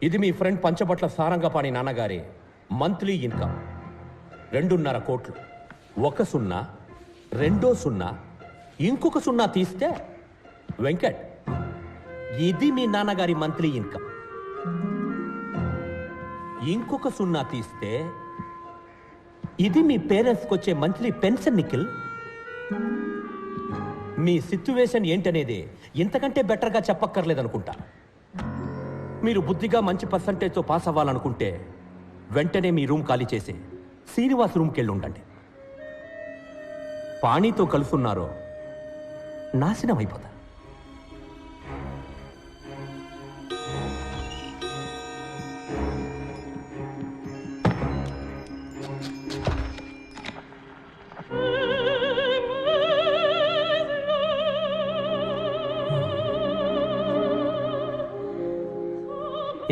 ఇది మీ ఫ్రెండ్ పంచబట్ల సారంగపాణి నాన్నగారి monthly income 2.5 కోట్లు. 1 సున్నా, 2 సున్నా, ఇంకొక సున్నా తీస్తే వెంకట్, ఇది మీ నాన్నగారి మంత్లీ ఇన్కమ్. ఇంకొక సున్నా తీస్తే ఇది మీ పేరెంట్స్కి వచ్చే మంత్లీ పెన్షన్. నిఖిల్, మీ సిచ్యువేషన్ ఏంటనేది ఇంతకంటే బెటర్గా చెప్పక్కర్లేదనుకుంటా. మీరు బుద్ధిగా మంచి పర్సంటేజ్తో పాస్ అవ్వాలనుకుంటే వెంటనే మీ రూమ్ ఖాళీ చేసి శ్రీనివాస్ రూమ్కి వెళ్ళి ఉండండి. పాణితో కలుసున్నారో నాశనం అయిపోతా.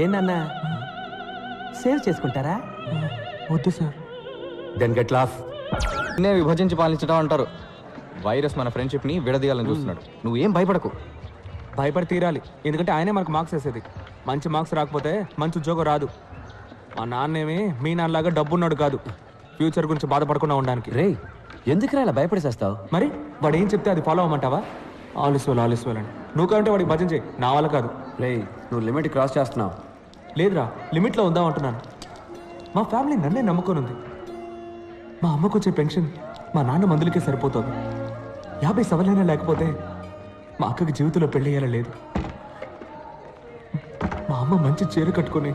ఏందన్నా, సేవ్ చేసుకుంటారా? వద్దు సార్. Then get lost. విభజించి పాలించడం అంటారు. వైరస్ మన ఫ్రెండ్షిప్ని విడదీయాలని చూస్తున్నాడు. నువ్వేం భయపడకు. భయపడి తీరాలి, ఎందుకంటే ఆయనే మనకు మార్క్స్ వేసేది. మంచి మార్క్స్ రాకపోతే మంచి ఉద్యోగం రాదు. మా నాన్నేమి మీ నాన్నలాగా డబ్బున్నాడు కాదు, ఫ్యూచర్ గురించి బాధపడకుండా ఉండడానికి. రే, ఎందుకురా ఇలా భయపడేసేస్తావు? మరి వాడు ఏం చెప్తే అది ఫాలో అవ్వమంటావా? ఆలిస్వల్ అని నువ్వు కంటే వాడికి భజన చేయి, నా వల్ల కాదు. రే, నువ్వు లిమిట్ క్రాస్ చేస్తున్నావు. లేదురా, లిమిట్లో ఉందాం అంటున్నాను. మా ఫ్యామిలీ నన్నే నమ్ముకొని ఉంది. మా అమ్మకు వచ్చే పెన్షన్ మా నాన్న మందులకే సరిపోతుంది. 50 సవలైనా లేకపోతే మా అక్కకి జీవితంలో పెళ్లి అయ్యేలా లేదు. మా అమ్మ మంచి చీర కట్టుకొని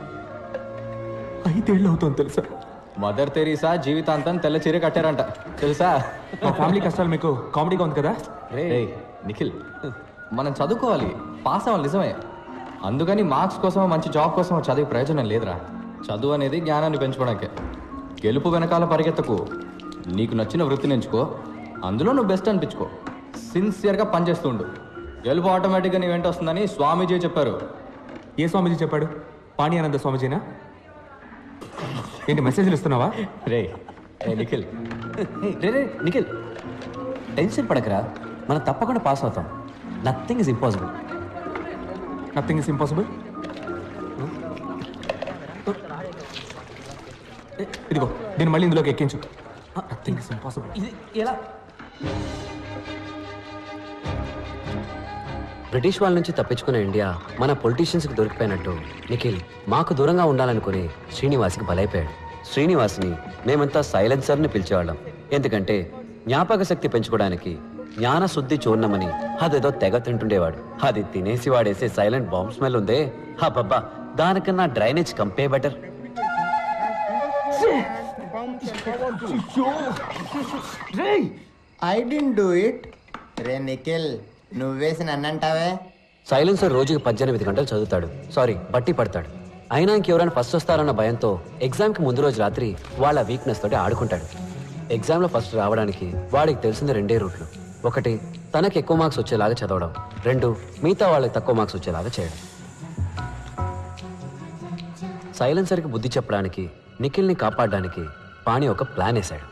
5 ఏళ్ళు అవుతుంది తెలుసా? మదర్ తెరీసా జీవితాంతం తెల్ల చీర కట్టారంట తెలుసా? మా ఫ్యామిలీ కష్టాలు మీకు కామెడీగా ఉంది కదా? రే నిఖిల్, మనం చదువుకోవాలి, పాస్ అవ్వాలి నిజమే. అందుకని మార్క్స్ కోసం మంచి జాబ్ కోసం చదివే ప్రయోజనం లేదురా. చదువు అనేది జ్ఞానాన్ని పెంచుకోవడానికే. గెలుపు వెనకాల పరిగెత్తకు. నీకు నచ్చిన వృత్తిని ఎంచుకో, అందులో నువ్వు బెస్ట్ అనిపించుకో. సిన్సియర్గా పనిచేస్తూ ఉండు. గెలుపు ఆటోమేటిక్గా నీ వెంట వస్తుందని స్వామీజీ చెప్పారు. ఏ స్వామీజీ చెప్పాడు? పాణ్యానంద స్వామీజీనా? ఏంటి మెసేజ్లు ఇస్తున్నావా? రే నిఖిల్, రే నిఖిల్, టెన్షన్ పడకరా, మనం తప్పకుండా పాస్ అవుతాం. Nothing is impossible. Nothing is impossible. ఇదిగో దీన్ని మళ్ళీ ఇందులోకి ఎక్కించు. Nothing is impossible. ఇది ఎలా? బ్రిటిష్ వాళ్ళ నుంచి తప్పించుకున్న ఇండియా మన పొలిటీషియన్స్కి దొరికిపోయినట్టు నిఖిల్ మాకు దూరంగా ఉండాలనుకుని శ్రీనివాస్కి బలైపోయాడు. శ్రీనివాస్ని మేమంతా సైలెన్సర్ని పిలిచేవాళ్ళం. ఎందుకంటే జ్ఞాపక శక్తి పెంచుకోవడానికి జ్ఞాన శుద్ధి చూర్ణమని అదేదో తెగ తింటుండేవాడు. అది తినేసి వాడేసే సైలెంట్ బాంబ్ స్మెల్ ఉందే, హబ్బబ్బా, దానికన్నా డ్రైనేజ్ కంపే better. I didn't do it. రే నిఖిల్, నువ్వేసి నన్నంటావే? సైలెన్సర్ రోజుకి 18 గంటలు చదువుతాడు, సారీ బట్టి పడతాడు. అయినా ఇంకెవరైనా ఫస్ట్ వస్తారన్న భయంతో ఎగ్జామ్కి ముందు రోజు రాత్రి వాళ్ళ వీక్నెస్ తోటి ఆడుకుంటాడు. ఎగ్జామ్లో ఫస్ట్ రావడానికి వాడికి తెలిసింది 2 రూట్లు. 1, తనకి ఎక్కువ మార్క్స్ వచ్చేలాగా చదవడం. 2, మిగతా వాళ్ళకి తక్కువ మార్క్స్ వచ్చేలాగా చేయడం. సైలెన్సర్కి బుద్ధి చెప్పడానికి, నిఖిల్ని కాపాడడానికి పాణి ఒక ప్లాన్ వేశాడు.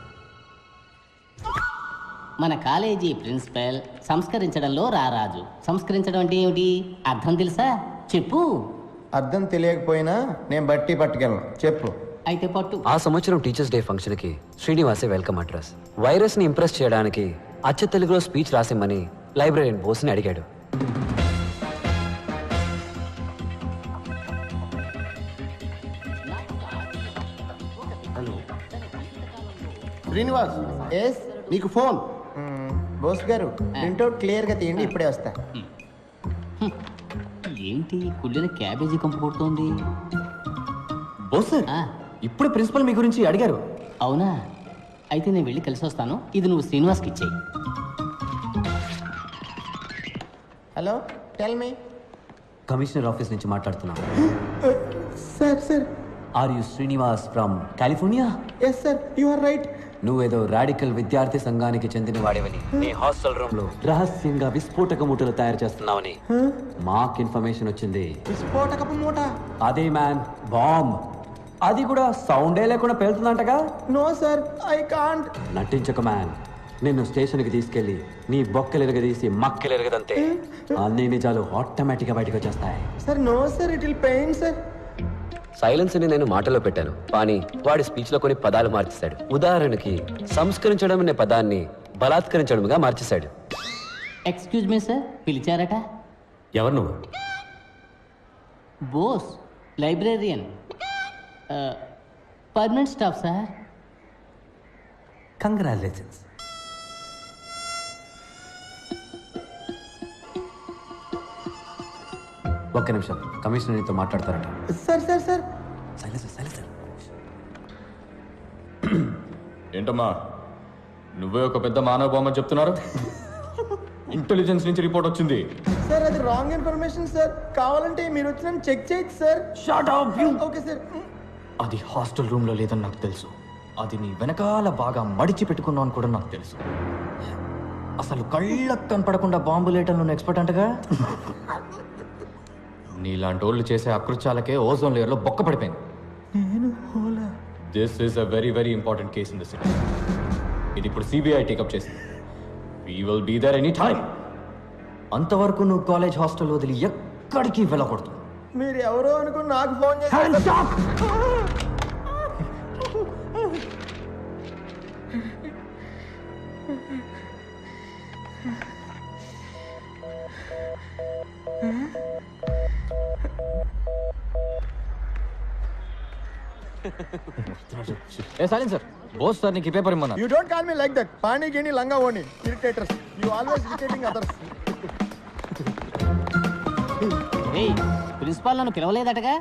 మన కాలేజీ ప్రిన్సిపల్ సంస్కరించడంలో రారాజు. సంస్కరించడం అంటే ఏమిటి? అర్థం తెలుసా? చెప్పు. అర్థం తెలియకపోయినా నేను బట్టి పట్టుకెళ్ళను, చెప్పు. అయితే పట్టు. ఆ సంవత్సరం టీచర్స్ డే ఫంక్షన్కి శ్రీనివాసే వెల్కమ్ అడ్రస్. వైరస్ని ఇంప్రెస్ చేయడానికి అచ్చ తెలుగులో స్పీచ్ రాసిమ్మని లైబ్రరీన్ బోస్ని అడిగాడు. శ్రీనివాస్, ఎస్, నీకు ఫోన్. బోస్ గారు, ప్రింట్అవుట్ క్లియర్గా తీయండి, ఇప్పుడే వస్తా. ఏంటి కుళ్ళిన క్యాబేజీ కంపు కొడుతోంది? బోస్ సార్, ఇప్పుడు ప్రిన్సిపల్ మీ గురించి అడిగారు. అవునా? అయితే నేను వెళ్ళి కలిసి వస్తాను. ఇది నువ్వు శ్రీనివాస్కి ఇచ్చేయి. Hello, tell me. Commissioner office నుంచి మాట్లాడుతున్నా. Sir. Are you Srinivas from California? Yes sir, you are right. నువ్వేదో రాడికల్ విద్యార్థి సంఘానికి చెందిన వాడివని, నీ హాస్టల్ రూమ్ లో రహస్యంగా విస్ఫోటక మూటలు తయారు చేస్తున్నావని మాకు ఇన్ఫర్మేషన్ వచ్చింది. విస్ఫోటకపు మూట? అదే మ్యాన్, బాంబ్. అది కూడా సౌండే లేకుండా పేలుతుందంటగా? No sir, I can't. నటించక మ్యాన్. నిన్ను స్టేషన్కి తీసుకెళ్లి నీ బొక్కలెరగదీసి మక్కలెరగదంతే అన్ని నిజాలు ఆటోమేటిక్గా బయటకు వచ్చేస్తాయి. Sir, no sir, it will pain sir. సైలెన్స్ని నేను మాటలో పెట్టాను కానీ వాడి స్పీచ్లో కొన్ని పదాలు మార్చేశాడు. ఉదాహరణకి సంస్కరించడం అనే పదాన్ని బలాత్కరించడంగా మార్చేశాడు. ఎక్స్క్యూజ్ మీ సార్, పిలిచారట? ఎవరు నువ్వు? Bose, librarian, permanent staff sir. Congratulations. ఒక్క నిమిషం, కమిషనర్ నీతో మాట్లాడతారట. సార్ సార్ సార్ ఏంటమ్మా నువ్వే ఒక పెద్ద మానవ బొమ్మ చెప్తున్నారు? ఇంటెలిజెన్స్ నుంచి రిపోర్ట్ వచ్చింది. సార్ అది రాంగ్ ఇన్ఫర్మేషన్ సార్. కావాలంటే మీరు వచ్చి నన్ను చెక్ చేయొచ్చు సార్. Okay sir. అది హాస్టల్ రూమ్ లో లేదని నాకు తెలుసు. అది నీ వెనకాల బాగా మడిచి పెట్టుకున్నావు అని కూడా నాకు తెలుసు. అసలు కళ్ళకు కనపడకుండా బాంబు లేటంలో ఎక్స్పర్ట్ అంటగా. నీలాంటి వాళ్ళు చేసే అకృత్యాలకే ఓజోన్ లేయర్ లో బొక్క పడిపోయింది. This is a very very important case in the city. ఇది ఇప్పుడు సిబిఐ టేకప్ చేసింది. We will be there any time. అంతవరకు నువ్వు కాలేజ్ హాస్టల్ వదిలి ఎక్కడికి వెళ్ళకూడదు. మీరు ఎవరో అనుకుని నాకు ఫోన్ చేశారు. ఏ సైలెన్స్ సార్, బోస్ సార్ నీకు ఈ paper ఇమ్మన్నా. You don't call me like that. Pani gini langa oni. Irritators. You always irritating others. ఏయ్, ప్రిన్సిపాల్ నన్ను పిలవలేదటగా?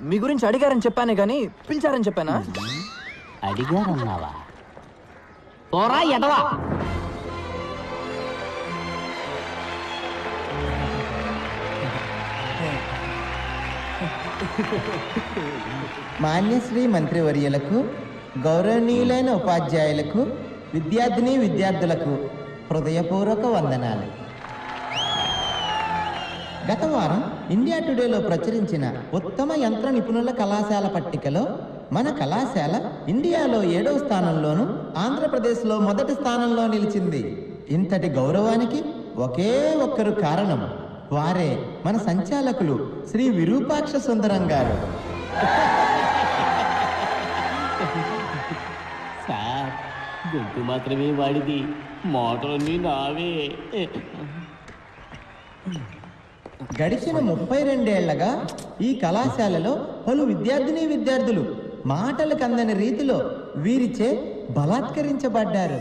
మీ గురించి అడిగారని చెప్పానే కానీ పిలిచారని చెప్పానా? అడిగారన్నావా? పోరా ఎడవా. మాన్యశ్రీ మంత్రివర్యులకు, గౌరవనీయులైన ఉపాధ్యాయులకు, విద్యార్థిని విద్యార్థులకు హృదయపూర్వక వందనాలు. గత వారం ఇండియా టుడేలో ప్రచురించిన ఉత్తమ యంత్ర నిపుణుల కళాశాల పట్టికలో మన కళాశాల ఇండియాలో 7వ స్థానంలోను, ఆంధ్రప్రదేశ్లో మొదటి స్థానంలో నిలిచింది. ఇంతటి గౌరవానికి ఒకే ఒక్కరు కారణం. వారే మన సంచాలకులు శ్రీ విరూపాక్ష సుందరం గారు. సార్, గొంతు మాత్రమే వాడిది, మోటార్ని నావే. గడిచిన 32 ఏళ్లగా ఈ కళాశాలలో పలు విద్యార్థిని విద్యార్థులు మాటలకు అందని రీతిలో వీరిచే బలాత్కరించబడ్డారు.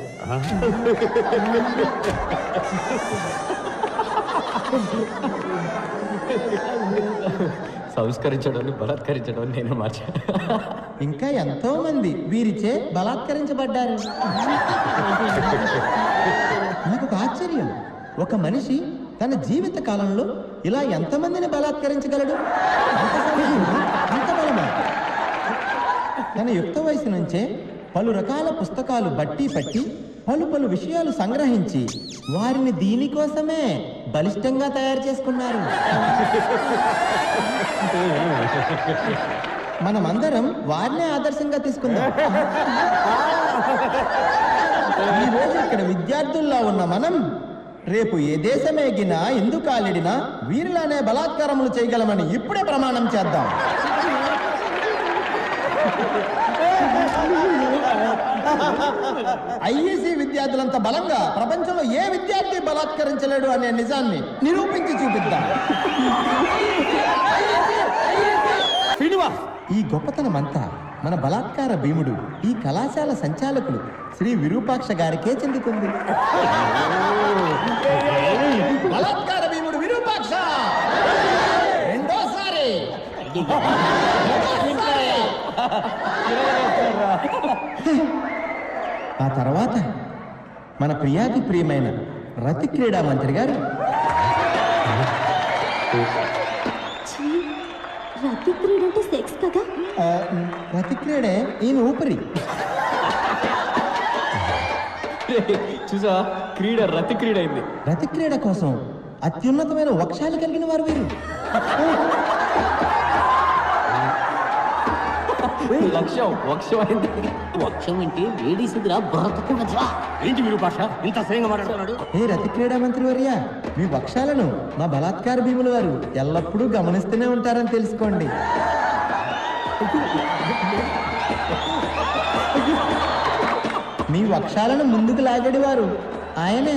సంస్కరించడాన్ని బలాత్కరించడం నేను మార్చా. ఇంకా ఎంతో మంది వీరిచే బలాత్కరించబడ్డారు. నాకు ఒక ఆశ్చర్యం, ఒక మనిషి తన జీవిత కాలంలో ఇలా ఎంతమందిని బలాత్కరించగలడు? అంత బలమా? తన యుక్త వయసు నుంచే పలు రకాల పుస్తకాలు బట్టి పట్టి పలు విషయాలు సంగ్రహించి వారిని దీనికోసమే బలిష్టంగా తయారు చేసుకున్నారు. మనమందరం వారినే ఆదర్శంగా తీసుకుందాం. ఈ రోజు ఇక్కడ విద్యార్థుల్లో ఉన్న మనం రేపు ఏ దేశమేగినా ఎందుకు కాలిడినా వీరిలానే బలాత్కారములు చేయగలమని ఇప్పుడే ప్రమాణం చేద్దాం. ఐఈసీ విద్యార్థులంత బలంగా ప్రపంచంలో ఏ విద్యార్థి బలాత్కరించలేడు అనే నిజాన్ని నిరూపించి చూపిద్దాం. శ్రీనివాస్, ఈ గొప్పతనమంతా మన బలాత్కార భీముడు, ఈ కళాశాల సంచాలకులు శ్రీ విరూపాక్ష గారికే చెందుతుంది. బలాత్కార భీముడు విరూపాక్ష రెండోసారి. ఆ తర్వాత మన ప్రియాతి ప్రియమైన రతి క్రీడా మంత్రి గారు రతి క్రీడ అంటే సెక్స్ కదా? రతి క్రీడే ఈయన ఊపిరి. చూసా, క్రీడ రతి క్రీడ అయింది. రతి క్రీడ కోసం అత్యున్నతమైన వక్షాలు కలిగిన వారు వీరు. లక్ష్యం వక్షం అయింది. వక్షం అంటే లేడీస్ ఎదురా బ్రతకూడదా? ఏంటి విరూపాక్ష ఇంత స్వయంగా మాట్లాడుతున్నాడు? ఏ రతి క్రీడా మంత్రి వర్య, మీ వక్షాలను మా బలాత్కార భీముల వారు ఎల్లప్పుడూ గమనిస్తూనే ఉంటారని తెలుసుకోండి. మీ వక్షాలను ముందుకు లాగడివారు ఆయనే.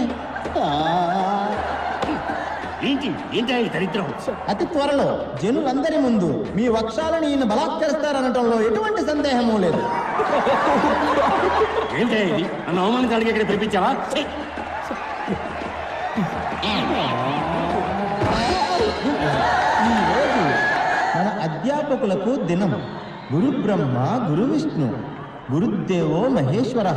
అతి త్వరలో జనులందరి ముందు మీ వక్షాలను ఈయన బలాత్కరిస్తారనటంలో ఎటువంటి సందేహము లేదు. ఏంటే ఇది నన్ను అవమానించడానికి ఇక్కడ పిలిపించావా? ఈరోజు మన అధ్యాపకులకు దినం. గురు బ్రహ్మ గురు విష్ణు గురుదేవో మహేశ్వర.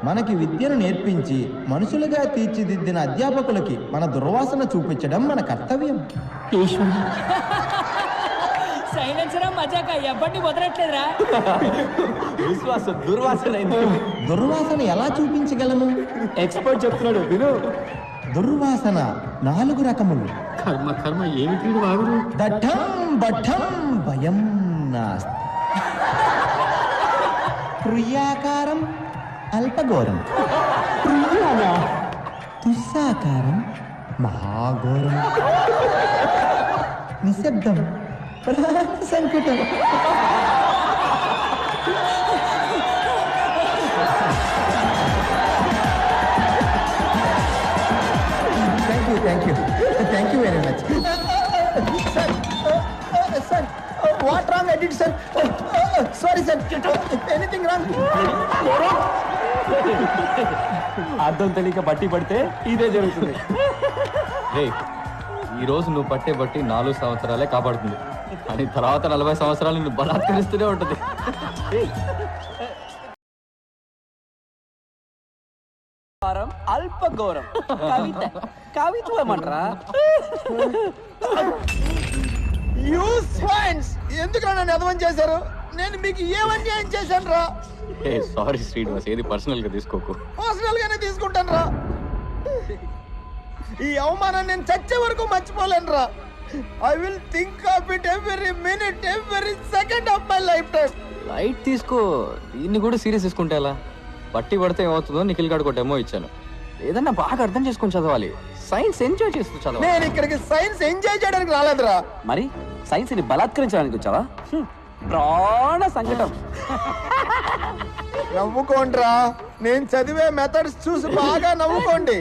మనకి విద్యను నేర్పించి మనుషులుగా తీర్చిదిద్దిన అధ్యాపకులకి మన దుర్వాసన చూపించడం మన కర్తవ్యం. సైలెన్సరా మజాక ఎవరిని వదలట్లేదురా. దుర్వాసన ఎలా చూపించగలము? ఎక్స్పర్ట్ చెప్తున్నాడు విను. దుర్వాసన 4 రకములు. కర్మ కర్మ ఏమిటి బాగురు? దఠం బఠం భయం నాస్తి. ప్రియాకారం అల్పఘోరం. దుస్సాకారం మహాఘోరం. నిశ్శబ్దం ప్రాణ సంకటం. Thank you very much sir. What wrong I did sir? Sorry sir. Anything wrong? అర్థం తెలియక బట్టి పడితే ఇదే జరుగుతుంది. రే ఈ రోజు నువ్వు పట్టే బట్టి 4 సంవత్సరాలే కాపాడుతుంది, అని తర్వాత 40 సంవత్సరాలు నువ్వు బలాత్కరిస్తూనే ఉంటుంది. అల్పఘోరం కవిత కవిత్వం అంటారా? ఎందుకు నన్ను ఎదవం చేశారు? నేను మీకు ఏం అన్యాయం చేశాను రా? సారీ శ్రీనివాస్, ఏది పర్సనల్ గా తీసుకోకు. పర్సనల్ గానే తీసుకుంటాను రా. ఈ అవమానం నేను చచ్చే వరకు మర్చిపోలేను రా. I will think of it every minute, every second of my life time. Light తీసుకో, దీన్ని కూడా సీరియస్ తీసుకుంటే ఎలా? బట్టి పడితే ఏమవుతుందో నిఖిల్ గారికి ఒక డెమో ఇచ్చాను. ఏదన్నా బాగా అర్థం చేసుకొని చదవాలి. సైన్స్ ఎంజాయ్ చేస్తూ చదవాలి. నేను ఇక్కడికి సైన్స్ ఎంజాయ్ చేయడానికి రాలేదురా. మరి సైన్స్ ని బలాత్కరించడానికి వచ్చావా? ప్రాణ సంకటం. నవ్వుకోండిరా. నేను చదివే మెథడ్స్ చూసి బాగా నవ్వుకోండి.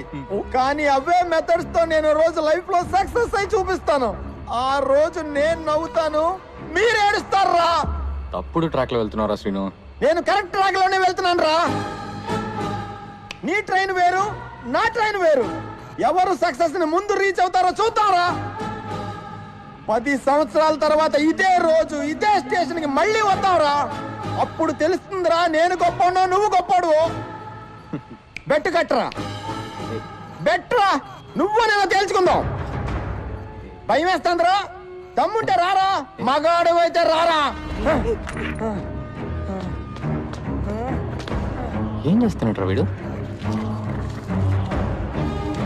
కానీ అవే మెథడ్స్ తో నేను రోజు లైఫ్ లో సక్సెస్ అయి చూపిస్తాను. ఆ రోజు నేను నవ్వుతాను, మీరు ఏడుస్తారా? తప్పుడు ట్రాక్ లో వెళ్తున్నారా శ్రీను? నేను కరెక్ట్ ట్రాక్ లోనే వెళ్తున్నాను రా. నీ ట్రైన్ వేరు, నా ట్రైన్ వేరు. ఎవరు సక్సెస్ ని ముందు రీచ్ అవుతారో చూద్దాంరా. 10 సంవత్సరాల తర్వాత ఇదే రోజు ఇదే స్టేషన్ కి మళ్ళీ వద్దాంరా. అప్పుడు తెలుస్తుందిరా నేను గొప్పనో నువ్వు గొప్పడు. బెట్టు కట్టరా, బెట్రా. నువ్వు నేను తేల్చుకుందాం. భయం వేస్తుందిరా? దమ్ముంటే రారా, మగాడు అయితే రారా. ఏం చేస్తున్నట్రా వీడు?